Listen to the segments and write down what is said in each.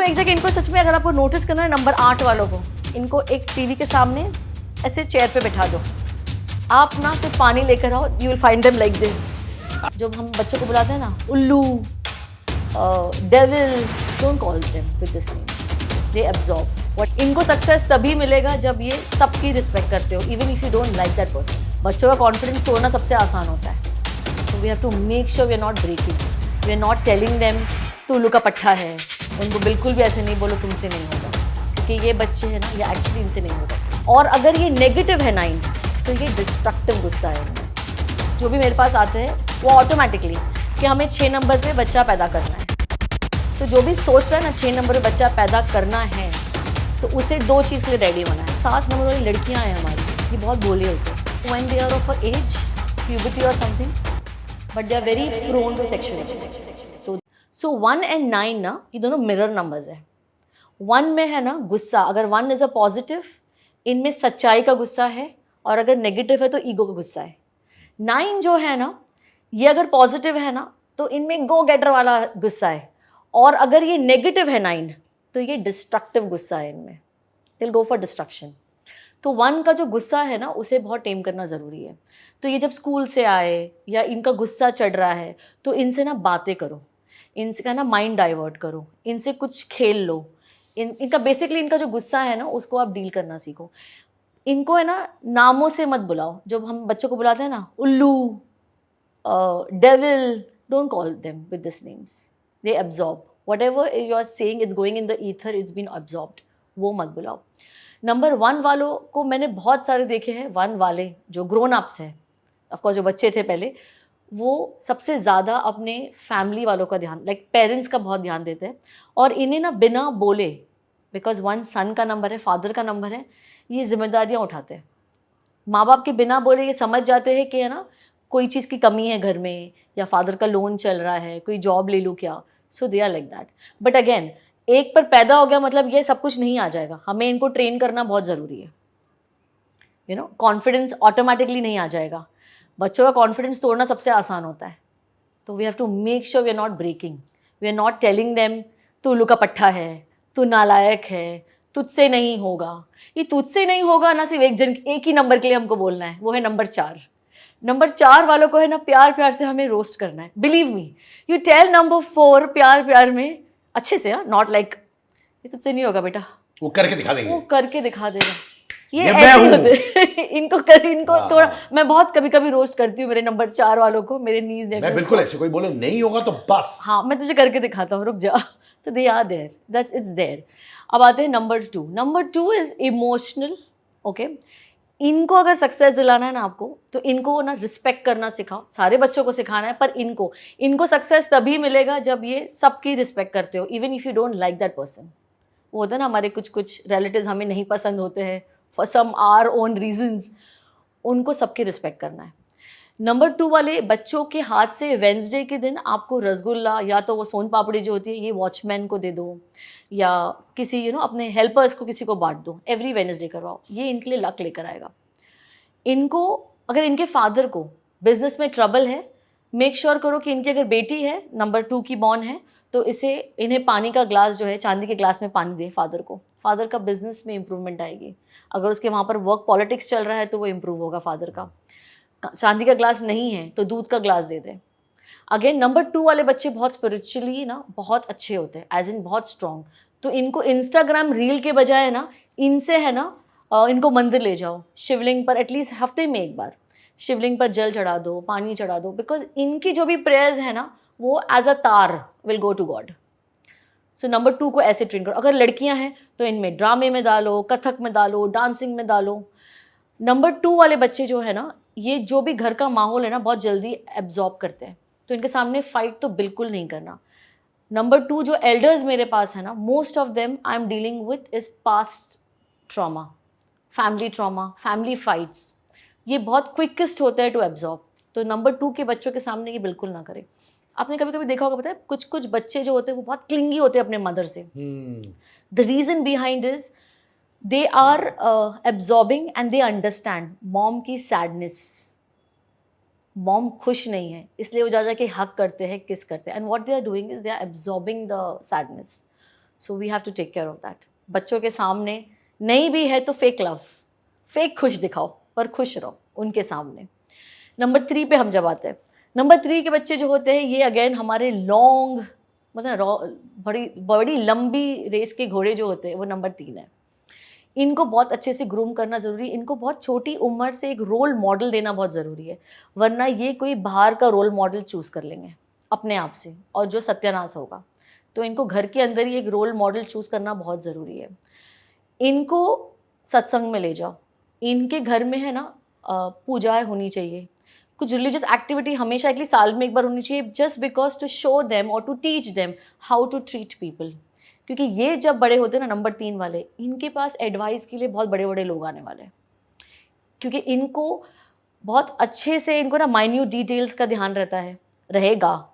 इनको एक जगह, इनको सच में अगर आपको नोटिस करना है नंबर 8 वालों को, इनको एक टीवी के सामने ऐसे चेयर पे बैठा दो, आप ना सिर्फ पानी लेकर आओ, you will find them like this. जब हम बच्चों को बुलाते हैं ना उल्लू, devil, don't call them with this name, they absorb. But इनको सक्सेस तभी मिलेगा जब ये सबकी रिस्पेक्ट करते हो, even if you don't like that person. बच्चों का कॉन्फिडेंस तोड़ना सबसे आसान होता है, तो we have to make sure we are not breaking, we are not telling them तू उल्लू का पट्टा है। उनको बिल्कुल भी ऐसे नहीं बोलो तुमसे नहीं होगा, क्योंकि ये बच्चे हैं ना, ये एक्चुअली इनसे नहीं होगा। और अगर ये नेगेटिव है 9, तो ये डिस्ट्रक्टिव गुस्सा है इनमें। जो भी मेरे पास आते हैं वो ऑटोमेटिकली कि हमें 6 नंबर पे बच्चा पैदा करना है, तो जो भी सोच रहा है ना 6 नंबर पे बच्चा पैदा करना है, तो उसे 2 चीज़ के लिए रेडी होना है। 7 नंबर वाली लड़कियाँ हैं हमारी, ये बहुत भोले होते हैं, when they are of a age, puberty और something, but they are very prone to sexuality. So 1 and 9 ना, ये दोनों मिरर नंबर्स है। 1 में है ना गुस्सा, अगर 1 इज़ अ पॉजिटिव, इनमें सच्चाई का गुस्सा है, और अगर नेगेटिव है तो ईगो का गुस्सा है। 9 जो है ना, ये अगर पॉजिटिव है ना, तो इनमें गो गेटर वाला गुस्सा है, और अगर ये नेगेटिव है 9, तो ये डिस्ट्रक्टिव गुस्सा है इनमें, they will go for destruction. तो 1 का जो गुस्सा है ना, उसे बहुत टेम करना ज़रूरी है। तो ये जब स्कूल से आए या इनका गुस्सा चढ़ रहा है, तो इनसे ना बातें करो, इनसे का ना माइंड डाइवर्ट करो, इनसे कुछ खेल लो। इनका बेसिकली इनका जो गुस्सा है ना, उसको आप डील करना सीखो। इनको है ना नामों से मत बुलाओ। जब हम बच्चों को बुलाते हैं ना उल्लू, devil, don't call them with this names, they absorb. Whatever you are saying it's going in the ether, it's been absorbed, वो मत बुलाओ। नंबर 1 वालों को मैंने बहुत सारे देखे हैं, 1 वाले जो ग्रोन अप्स हैं, ऑफकोर्स जो बच्चे थे पहले, वो सबसे ज़्यादा अपने फैमिली वालों का ध्यान, लाइक पेरेंट्स का बहुत ध्यान देते हैं, और इन्हें ना बिना बोले, बिकॉज 1 सन का नंबर है, फादर का नंबर है, ये जिम्मेदारियाँ उठाते हैं। माँ बाप के बिना बोले ये समझ जाते हैं कि है ना कोई चीज़ की कमी है घर में, या फादर का लोन चल रहा है, कोई जॉब ले लूँ क्या, so they are like that. But again, एक पर पैदा हो गया मतलब ये सब कुछ नहीं आ जाएगा, हमें इनको ट्रेन करना बहुत ज़रूरी है। यू नो, कॉन्फिडेंस ऑटोमेटिकली नहीं आ जाएगा, बच्चों का कॉन्फिडेंस तोड़ना सबसे आसान होता है, तो we have to make sure we are not breaking, we are not telling them तू उल्लू का पट्टा है, तू नालायक है, तुझसे नहीं होगा। ये तुझसे नहीं होगा ना सिर्फ एक ही नंबर के लिए हमको बोलना है, वो है नंबर 4। नंबर 4 वालों को है ना प्यार प्यार से हमें रोस्ट करना है। Believe me, you tell number 4 प्यार प्यार में अच्छे से, नॉट लाइक ये तुझसे नहीं होगा बेटा, वो करके दिखा देंगे, वो करके दिखा देगा। ये मैं ऐसे हूं। होते इनको थोड़ा मैं बहुत कभी कभी रोस्ट करती हूँ मेरे नंबर 4 वालों को, मेरे नीज ने। मैं बिल्कुल ऐसे, कोई बोले नहीं होगा तो बस, हाँ मैं तुझे करके दिखाता हूँ, रुक जा। तो they are there, that's it's there. अब आते हैं number 2। Number 2 is emotional. Okay, इनको अगर सक्सेस दिलाना है ना आपको, तो इनको ना रिस्पेक्ट करना सिखाओ। सारे बच्चों को सिखाना है, पर इनको सक्सेस तभी मिलेगा जब ये सबकी रिस्पेक्ट करते हो, even if you don't like that person. वो होता है ना, हमारे कुछ रिलेटिव्स हमें नहीं पसंद होते हैं for some our own reasons, उनको सबकी रिस्पेक्ट करना है। नंबर 2 वाले बच्चों के हाथ से वेंसडे के दिन आपको रसगुल्ला, या तो वो सोन पापड़ी जो होती है ये वॉचमैन को दे दो, या किसी अपने हेल्पर्स को किसी को बांट दो, एवरी वेडनेसडे करवाओ, ये इनके लिए लक लेकर आएगा। इनको अगर इनके फादर को बिजनेस में ट्रबल है, मेक श्योर करो कि इनकी अगर बेटी है नंबर 2 की बॉर्न है, तो इन्हें पानी का ग्लास जो है, चांदी के ग्लास में पानी दे फादर को, फादर का बिजनेस में इंप्रूवमेंट आएगी। अगर उसके वहाँ पर वर्क पॉलिटिक्स चल रहा है तो वो इंप्रूव होगा फादर का। चांदी का ग्लास नहीं है तो दूध का ग्लास दे दे। अगेन नंबर 2 वाले बच्चे बहुत स्पिरिचुअली ना बहुत अच्छे होते हैं, एज इन बहुत स्ट्रॉन्ग, तो इनको इंस्टाग्राम रील के बजाय ना इनसे है ना इनको मंदिर ले जाओ, शिवलिंग पर एटलीस्ट हफ्ते में एक बार शिवलिंग पर जल चढ़ा दो, पानी चढ़ा दो, बिकॉज इनकी जो भी प्रेयर्स है ना वो एज अ तार will go to God. So number 2 को ऐसे ट्रेन करो। अगर लड़कियां हैं तो इनमें ड्रामे में डालो, कथक में डालो, डांसिंग में डालो। नंबर 2 वाले बच्चे जो है ना, ये जो भी घर का माहौल है ना बहुत जल्दी एब्जॉर्ब करते हैं, तो इनके सामने फाइट तो बिल्कुल नहीं करना। नंबर 2 जो एल्डर्स मेरे पास है ना, most of them I am dealing with is past trauma, family fights, ये बहुत क्विकेस्ट होता है टू एब्जॉर्ब। तो नंबर 2 के बच्चों के सामने ये बिल्कुल ना करें। आपने कभी कभी देखा होगा, पता है कुछ बच्चे जो होते हैं वो बहुत क्लिंगी होते हैं अपने मदर से। The reason behind is they are absorbing and they understand mom की सैडनेस। मॉम खुश नहीं है, इसलिए वो जा के हक करते हैं, किस करते हैं, and what they are doing is they are absorbing the sadness. So we have to take care of that. बच्चों के सामने नहीं भी है तो फेक लव, फेक खुश दिखाओ, पर खुश रहो उनके सामने. नंबर 3 पे हम जब आते हैं, नंबर 3 के बच्चे जो होते हैं ये अगेन हमारे लॉन्ग मतलब बड़ी बड़ी लंबी रेस के घोड़े जो होते हैं वो नंबर 3 है. इनको बहुत अच्छे से ग्रूम करना ज़रूरी है. इनको बहुत छोटी उम्र से एक रोल मॉडल देना बहुत ज़रूरी है, वरना ये कोई बाहर का रोल मॉडल चूज़ कर लेंगे अपने आप से और जो सत्यानाश होगा. तो इनको घर के अंदर ही एक रोल मॉडल चूज़ करना बहुत ज़रूरी है. इनको सत्संग में ले जाओ. इनके घर में है ना पूजाएं होनी चाहिए, कुछ रिलीजियस एक्टिविटी हमेशा एटलीस्ट साल में एक बार होनी चाहिए, just because to show them और to teach them how to treat people. क्योंकि ये जब बड़े होते हैं ना नंबर 3 वाले, इनके पास एडवाइस के लिए बहुत बड़े बड़े लोग आने वाले हैं. क्योंकि इनको बहुत अच्छे से इनको ना माइन्यूट डिटेल्स का ध्यान रहेगा.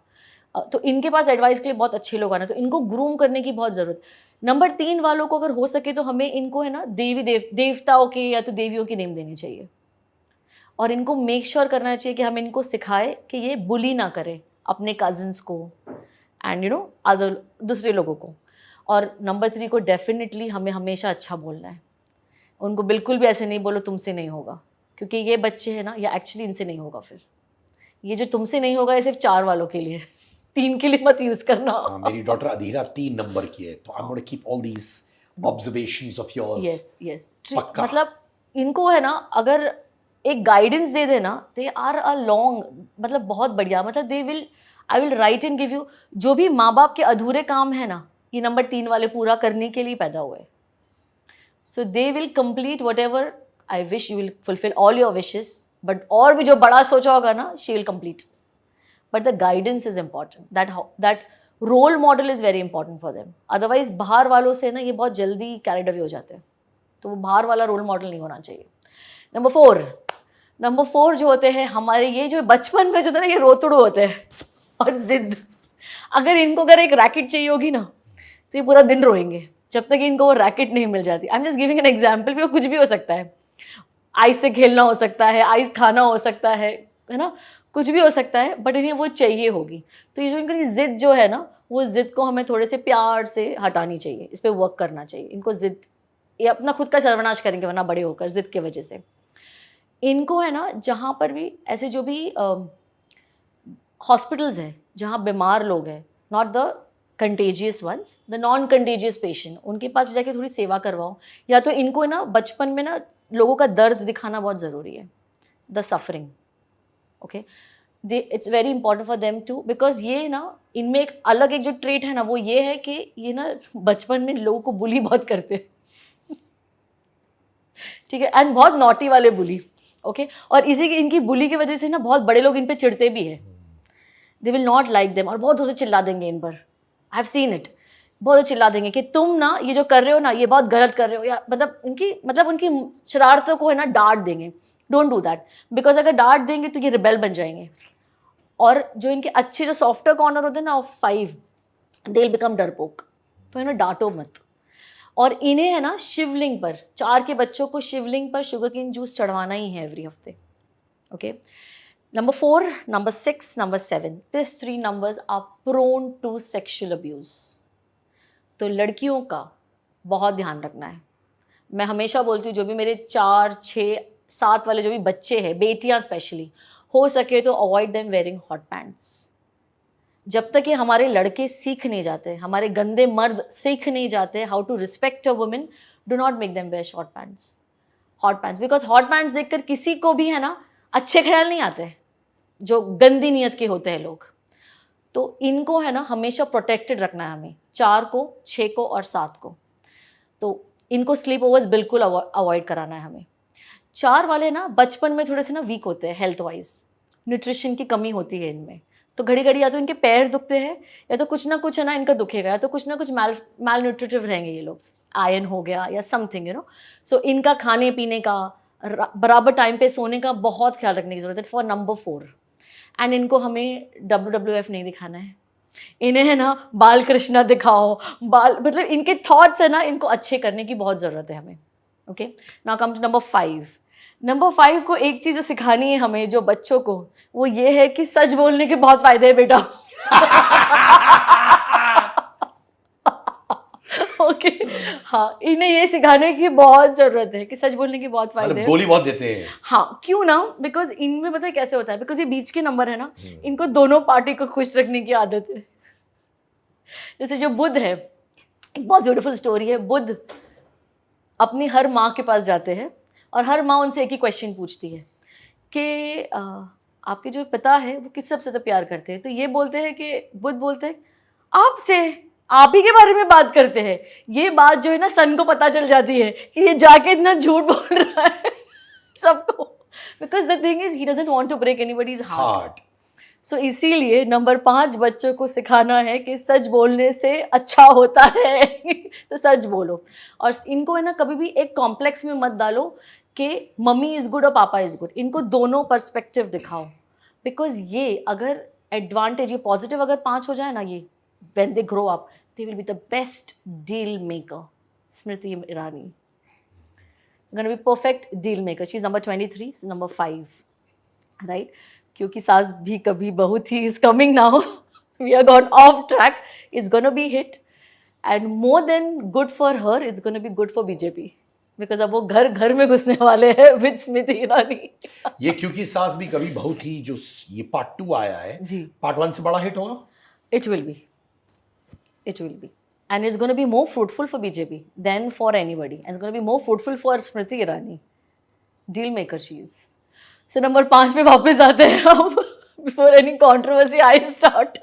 तो इनके पास एडवाइस के लिए बहुत अच्छे लोग आने, तो इनको ग्रूम करने की बहुत ज़रूरत. नंबर 3 वालों को अगर हो सके तो हमें इनको है ना देवताओं के या तो देवियों के नेम देने चाहिए. और इनको मेक श्योर करना चाहिए कि हम इनको सिखाए कि ये बुली ना करें अपने कज़न्स को एंड अदर दूसरे लोगों को. और नंबर 3 को डेफिनेटली हमें हमेशा अच्छा बोलना है. उनको बिल्कुल भी ऐसे नहीं बोलो तुमसे नहीं होगा, क्योंकि ये बच्चे हैं ना, या एक्चुअली इनसे नहीं होगा. फिर ये जो तुमसे नहीं होगा ये सिर्फ 4 वालों के लिए, 3 के लिए मत यूज़ करना. मेरी डॉटर अधीरा 3 नंबर की है, तो I am gonna keep all these observations of yours. Yes मतलब इनको है ना अगर एक गाइडेंस दे देना, दे आर अ लॉन्ग मतलब बहुत बढ़िया, मतलब I will write and give you. जो भी माँ बाप के अधूरे काम है ना, ये नंबर 3 वाले पूरा करने के लिए पैदा हुए. So they will complete whatever I wish. You will fulfil all your wishes, but और भी जो बड़ा सोचा होगा ना, she will complete. But the guidance is important, that role model is very important for them. Otherwise बाहर वालों से ना ये बहुत जल्दी कैरिड अवे हो जाते हैं, तो वो बाहर वाला रोल मॉडल नहीं होना चाहिए. नंबर 4 जो होते हैं हमारे, ये जो बचपन में जो होता है ना, ये रोतड़ू होते हैं और जिद. अगर एक रैकेट चाहिए होगी ना, तो ये पूरा दिन रोएंगे जब तक इनको वो रैकेट नहीं मिल जाती. I am just giving an example. भी कुछ भी हो सकता है, आइस से खेलना हो सकता है, आइस खाना हो सकता है ना, कुछ भी हो सकता है, बट इन्हें वो चाहिए होगी. तो ये जो इनकी जिद जो है ना, वो जिद को हमें थोड़े से प्यार से हटानी चाहिए, इस पर वर्क करना चाहिए. इनको जिद, ये अपना खुद का सर्वनाश करेंगे वरना बड़े होकर जिद की वजह से. इनको है ना जहाँ पर भी ऐसे जो भी हॉस्पिटल्स है जहाँ बीमार लोग हैं, not the contagious ones, the non contagious patient, उनके पास जाके थोड़ी सेवा करवाओ. या तो इनको ना बचपन में ना लोगों का दर्द दिखाना बहुत ज़रूरी है, the suffering. Okay, it's very important for them to, because ये ना इनमें एक अलग एक जो ट्रेट है ना, वो ये है कि ये ना बचपन में लोगों को बुली बहुत करते हैं. ठीक है, एंड बहुत नॉटी वाले बुली. ओके, और इनकी बुली की वजह से ना बहुत बड़े लोग इन पे चिढ़ते भी हैं. They will not like them, और बहुत जोर से चिल्ला देंगे इन पर. I have seen it. बहुत चिल्ला देंगे कि तुम ना ये जो कर रहे हो ना, ये बहुत गलत कर रहे हो, या मतलब उनकी शरारतों को है ना डांट देंगे. डोंट डू दैट, बिकॉज अगर डांट देंगे तो ये रिबेल बन जाएंगे. और जो इनके अच्छे जो सॉफ्टर कॉर्नर होते हैं ना ऑफ 5, दे विल बिकम डरपोक. तो इन्हें डांटो मत. और इन्हें है ना शिवलिंग पर, 4 के बच्चों को शिवलिंग पर शुगर केन जूस चढ़वाना ही है एवरी हफ्ते. Okay, number 4, number 6, number 7, this 3 numbers are prone to sexual abuse. तो लड़कियों का बहुत ध्यान रखना है. मैं हमेशा बोलती हूँ जो भी मेरे 4, 6, 7 वाले जो भी बच्चे हैं, बेटियाँ स्पेशली, हो सके तो avoid them wearing hot pants. जब तक ये हमारे लड़के सीख नहीं जाते, हमारे गंदे मर्द सीख नहीं जाते how to respect a women, do not make them wear short pants, hot pants. Because hot pants देखकर किसी को भी है ना अच्छे ख्याल नहीं आते, जो गंदी नीयत के होते हैं लोग. तो इनको है ना हमेशा प्रोटेक्टेड रखना है हमें, 4 को, 6 को और 7 को. तो इनको स्लीप ओवर्स बिल्कुल अवॉइड कराना है हमें. 4 वाले ना बचपन में थोड़े से ना वीक होते हैं हेल्थ वाइज, न्यूट्रिशन की कमी होती है इनमें. तो घड़ी घड़ी या तो इनके पैर दुखते हैं, या तो कुछ ना कुछ है ना इनका दुखेगा, या तो कुछ ना कुछ मैल न्यूट्रिटिव रहेंगे ये लोग, आयरन हो गया या समथिंग सो इनका खाने पीने का, बराबर टाइम पे सोने का बहुत ख्याल रखने की ज़रूरत है फॉर नंबर 4. एंड इनको हमें WWF नहीं दिखाना है. इन्हें है ना बाल कृष्णा दिखाओ, मतलब इनके थॉट्स है ना, इनको अच्छे करने की बहुत ज़रूरत है हमें. Okay, now come to number 5. Number 5 को एक चीज़ जो सिखानी है हमें जो बच्चों को, वो ये है कि सच बोलने के बहुत फ़ायदे हैं बेटा. ओके हाँ, इन्हें ये सिखाने की बहुत ज़रूरत है कि सच बोलने की बहुत फायदे मतलब हैं। गोली बहुत देते हैं। हाँ, क्यों ना, बिकॉज इनमें पता है कैसे होता है, बिकॉज ये बीच के नंबर है ना, इनको दोनों पार्टी को खुश रखने की आदत है। जैसे जो बुध है, एक बहुत ब्यूटीफुल स्टोरी है। बुध अपनी हर माँ के पास जाते हैं और हर माँ उनसे एक ही क्वेश्चन पूछती है कि आपके जो पिता है वो किस सबसे ज़्यादा प्यार करते हैं। तो ये बोलते हैं कि बुध बोलते हैं आपसे, आप ही के बारे में बात करते हैं। ये बात जो है ना सन को पता चल जाती है कि ये जाके इतना झूठ बोल रहा है सबको, because the thing is he doesn't want to break anybody's heart. Heart. So इसीलिए नंबर 5 बच्चों को सिखाना है कि सच बोलने से अच्छा होता है तो सच बोलो। और इनको है ना कभी भी एक कॉम्प्लेक्स में मत डालो कि मम्मी इज़ गुड और पापा इज़ गुड। इनको दोनों पर्सपेक्टिव दिखाओ, बिकॉज ये अगर एडवांटेज, ये पॉजिटिव अगर 5 हो जाए ना, ये when they grow up they will be the best deal maker. Smriti Irani going to be perfect deal maker. She's number 23, she's number 5, right? क्योंकि सास भी कभी बहू थी is coming now. We are gone off track. It's going to be hit, and more than good for her, it's going to be good for BJP, because अब वो घर घर में घुसने वाले हैं with स्मृति ईरानी। ये क्योंकि सास भी कभी बहू थी, जो ये पार्ट 2 आया है जी, पार्ट 1 से बड़ा हिट होगा। it will be. It will be. And it's going to be more fruitful for BJP than for anybody. And it's going to be more fruitful for Smriti Irani. Deal maker she is. So number 5 पे वापस आते हैं हम before any controversy I start.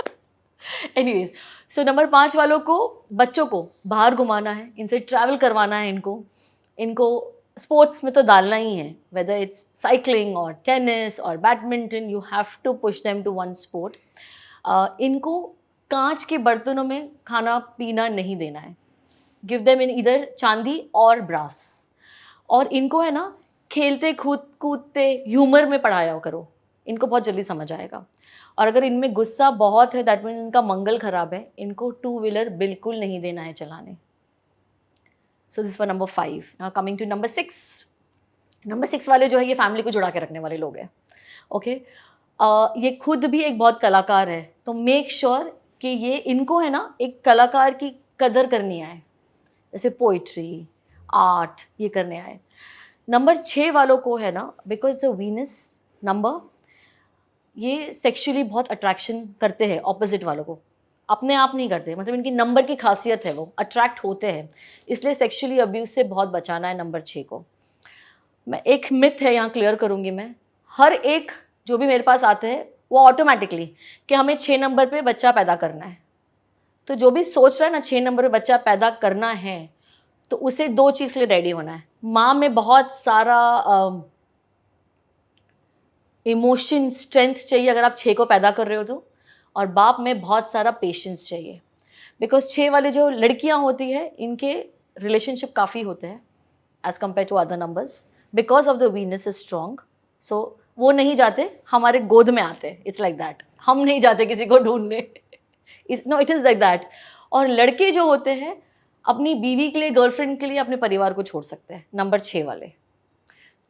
Anyways, so number 5 वालों को, बच्चों को बाहर घुमाना है, इनसे ट्रैवल करवाना है, इनको स्पोर्ट्स में तो डालना ही है, whether it's cycling or tennis or badminton, you have to push them to one sport. इनको कांच के बर्तनों में खाना पीना नहीं देना है। गिव देम इन इधर चांदी और ब्रास। और इनको है ना खेलते कूदते ह्यूमर में पढ़ाया करो, इनको बहुत जल्दी समझ आएगा। और अगर इनमें गुस्सा बहुत है, दैट मीन इनका मंगल खराब है, इनको 2 व्हीलर बिल्कुल नहीं देना है चलाने। So this for number 5। Now coming to number 6। Number 6 वाले जो है ये फैमिली को जुड़ा के रखने वाले लोग हैं। ओके, ये खुद भी एक बहुत कलाकार है, तो मेक श्योर कि ये इनको है ना एक कलाकार की कदर करनी आए, जैसे पोइट्री, आर्ट, ये करने आए। नंबर 6 वालों को है ना, बिकॉज द वीनस नंबर, ये सेक्सुअली बहुत अट्रैक्शन करते हैं ऑपोजिट वालों को, अपने आप नहीं करते, मतलब इनकी नंबर की खासियत है, वो अट्रैक्ट होते हैं, इसलिए सेक्सुअली अब्यूज से बहुत बचाना है नंबर 6 को। मैं एक मिथ है यहाँ क्लियर करूँगी मैं, हर एक जो भी मेरे पास आते हैं वो ऑटोमेटिकली कि हमें 6 नंबर पे बच्चा पैदा करना है। तो जो भी सोच रहा है ना 6 नंबर पे बच्चा पैदा करना है, तो उसे 2 चीज़ के लिए रेडी होना है। माँ में बहुत सारा इमोशन स्ट्रेंथ चाहिए अगर आप 6 को पैदा कर रहे हो तो, और बाप में बहुत सारा पेशेंस चाहिए। बिकॉज 6 वाले जो लड़कियाँ होती है इनके रिलेशनशिप काफ़ी होते हैं as compare to other numbers, because of the weakness is strong. So वो नहीं जाते, हमारे गोद में आते हैं। इट्स लाइक दैट, हम नहीं जाते किसी को ढूंढने। No, it is like that. और लड़के जो होते हैं अपनी बीवी के लिए, गर्लफ्रेंड के लिए अपने परिवार को छोड़ सकते हैं, नंबर 6 वाले।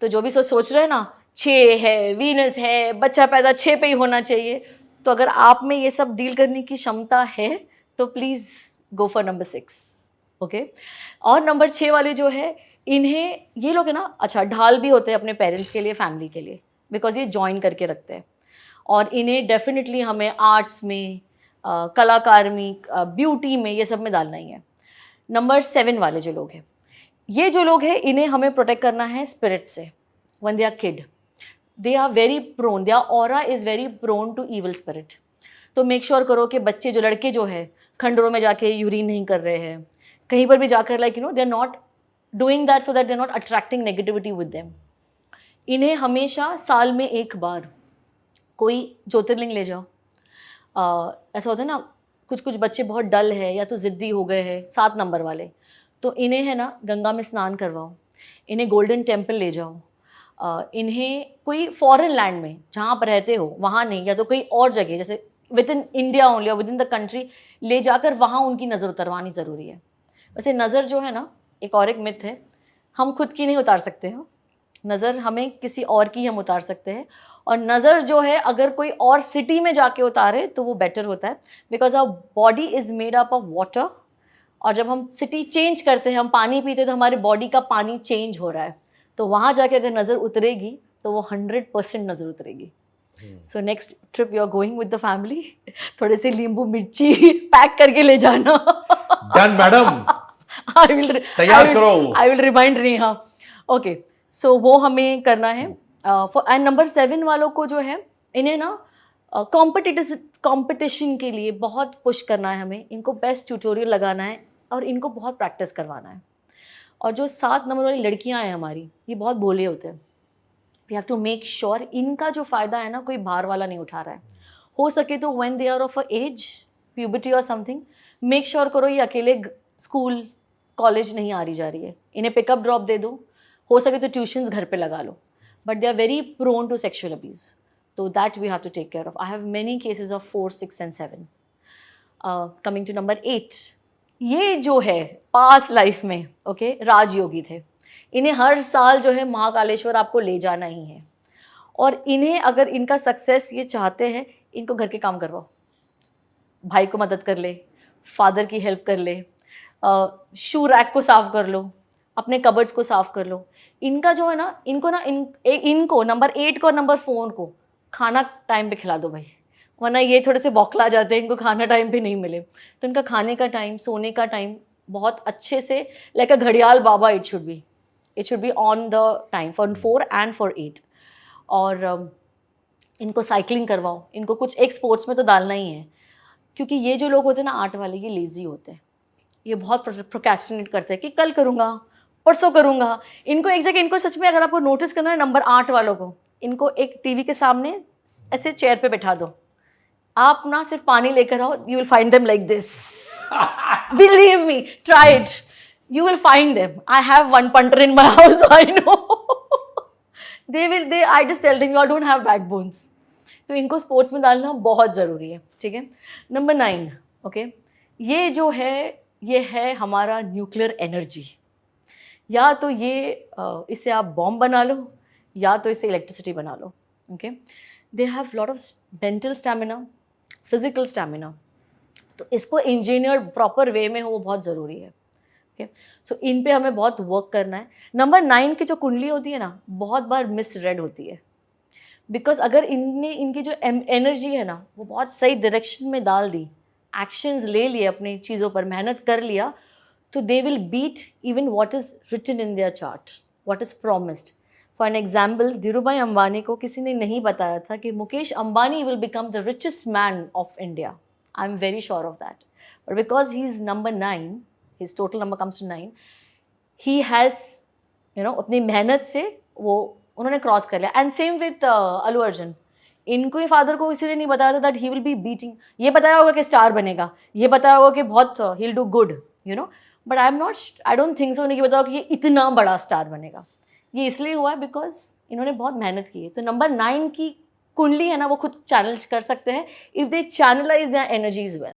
तो जो भी सोच रहे हैं ना 6 है, वीनस है, बच्चा पैदा 6 पे ही होना चाहिए, तो अगर आप में ये सब डील करने की क्षमता है तो please go for number 6। Okay, और नंबर 6 वाले जो है, इन्हें ये लोग है ना, अच्छा ढाल भी होते हैं अपने पेरेंट्स के लिए, फैमिली के लिए, बिकॉज ये ज्वाइन करके रखते हैं। और इन्हें डेफिनेटली हमें आर्ट्स में, कलाकार में, ब्यूटी में, ये सब में डालना ही है। नंबर 7 वाले जो लोग हैं, ये जो लोग हैं इन्हें हमें प्रोटेक्ट करना है स्पिरिट से। When they are kid, they are very prone, their aura is very prone to evil spirit. तो मेक श्योर करो कि बच्चे जो लड़के जो है खंडरों में जाके यूरिन नहीं कर रहे हैं, कहीं पर भी जाकर like they are not doing that, so that they are not attracting negativity with them. इन्हें हमेशा साल में एक बार कोई ज्योतिर्लिंग ले जाओ। ऐसा होता है ना, कुछ बच्चे बहुत डल है या तो ज़िद्दी हो गए हैं, 7 नंबर वाले, तो इन्हें है ना गंगा में स्नान करवाओ, इन्हें गोल्डन टेम्पल ले जाओ, इन्हें कोई फॉरेन लैंड में जहाँ पर रहते हो वहाँ नहीं, या तो कोई और जगह जैसे विद इन इंडिया ओनली और विद इन द कंट्री ले जाकर वहाँ उनकी नज़र उतरवानी ज़रूरी है। वैसे नज़र जो है ना, एक और एक मिथ है, हम खुद की नहीं उतार सकते हैं नज़र, हमें किसी और की हम उतार सकते हैं। और नज़र जो है अगर कोई और सिटी में जाके उतारे तो वो बेटर होता है, because our body is made up of water और जब हम सिटी चेंज करते हैं, हम पानी पीते हैं, तो हमारी बॉडी का पानी चेंज हो रहा है, तो वहाँ जाके अगर नज़र उतरेगी तो वो 100% नज़र उतरेगी. So next trip you are going with the family, थोड़े से नींबू मिर्ची पैक करके ले जाना. डन मैडम, आई विल तैयार करो. I will remind Neha. Okay, so वो हमें करना है. एंड नंबर 7 वालों को जो है, इन्हें ना कंपटीशन के लिए बहुत पुश करना है हमें. इनको बेस्ट ट्यूटोरियल लगाना है और इनको बहुत प्रैक्टिस करवाना है. और जो 7 नंबर वाली लड़कियां हैं हमारी, ये बहुत भोले होते हैं. We have to make sure इनका जो फ़ायदा है ना, कोई बाहर वाला नहीं उठा रहा है. हो सके तो when they are of a age, puberty और समथिंग, मेक श्योर करो ये अकेले स्कूल कॉलेज नहीं आ रही जा रही है. इन्हें पिकअप ड्रॉप दे दो, हो सके तो ट्यूशन्स घर पे लगा लो. But they are very prone to sexual abuse, so that we have to take care of. I have many cases of 4, 6 and 7. Coming to number 8, ये जो है पास्ट लाइफ में ओके राजयोगी थे. इन्हें हर साल जो है महाकालेश्वर आपको ले जाना ही है. और इन्हें अगर इनका सक्सेस ये चाहते हैं, इनको घर के काम करवाओ. भाई को मदद कर ले, फादर की हेल्प कर ले, शू रैक को साफ़ कर लो, अपने कबर्ड्स को साफ़ कर लो. इनका जो है ना, इनको नंबर 8 को और नंबर 4 को खाना टाइम पे खिला दो भाई, वरना ये थोड़े से बौखला जाते हैं, इनको खाना टाइम पे नहीं मिले. तो इनका खाने का टाइम, सोने का टाइम बहुत अच्छे से, लाइक अ घड़ियाल बाबा it should be on the time for 4 and for 8. और इनको साइकिलिंग करवाओ. इनको कुछ एक स्पोर्ट्स में तो डालना ही है, क्योंकि ये जो लोग होते हैं ना 8 वाले, ये लेज़ी होते हैं. ये बहुत प्रोक्रेस्टिनेट करते हैं कि कल करूँगा, परसों करूँगा. इनको एक जगह, इनको सच में अगर आपको नोटिस करना है नंबर 8 वालों को, इनको एक टीवी के सामने ऐसे चेयर पे बैठा दो. आप ना सिर्फ पानी लेकर आओ, you will find them like this. Believe me, try it, you will find them. I have one punter in my house, I know. I just tell them you don't have backbones. तो इनको sports में डालना बहुत ज़रूरी है. ठीक है. Number 9 okay, ये जो है, ये है हमारा न्यूक्लियर एनर्जी. या तो ये इससे आप बॉम्ब बना लो, या तो इससे इलेक्ट्रिसिटी बना लो. Okay, they have lot of mental stamina, physical stamina. तो इसको इंजीनियर प्रॉपर वे में हो, वो बहुत ज़रूरी है. ओके, सो इन पे हमें बहुत वर्क करना है. नंबर 9 की जो कुंडली होती है ना, बहुत बार मिसरेड होती है. बिकॉज अगर इनकी जो एनर्जी है ना, वो बहुत सही डायरेक्शन में डाल दी, एक्शंस ले लिए, अपनी चीज़ों पर मेहनत कर लिया, तो they will beat even what is written in their chart, what is promised. For an example, Dhirubhai Ambani को किसी ने नहीं बताया था कि Mukesh Ambani will become the richest man of India. I am very sure of that. But because he is number 9, his total number comes to 9, he has अपनी मेहनत से वो उन्होंने क्रॉस कर लिया. And same with Allu Arjun. इनको ही फादर को किसी ने नहीं बताया था that he will be beating. ये बताया होगा कि स्टार बनेगा, ये बताया होगा कि बहुत he will do good, but I don't think so. नहीं बताओ कि ये इतना बड़ा स्टार बनेगा. ये इसलिए हुआ है बिकॉज इन्होंने बहुत मेहनत की है. तो नंबर 9 की कुंडली है ना, वो खुद चैनल कर सकते हैं if they channelise their energies well.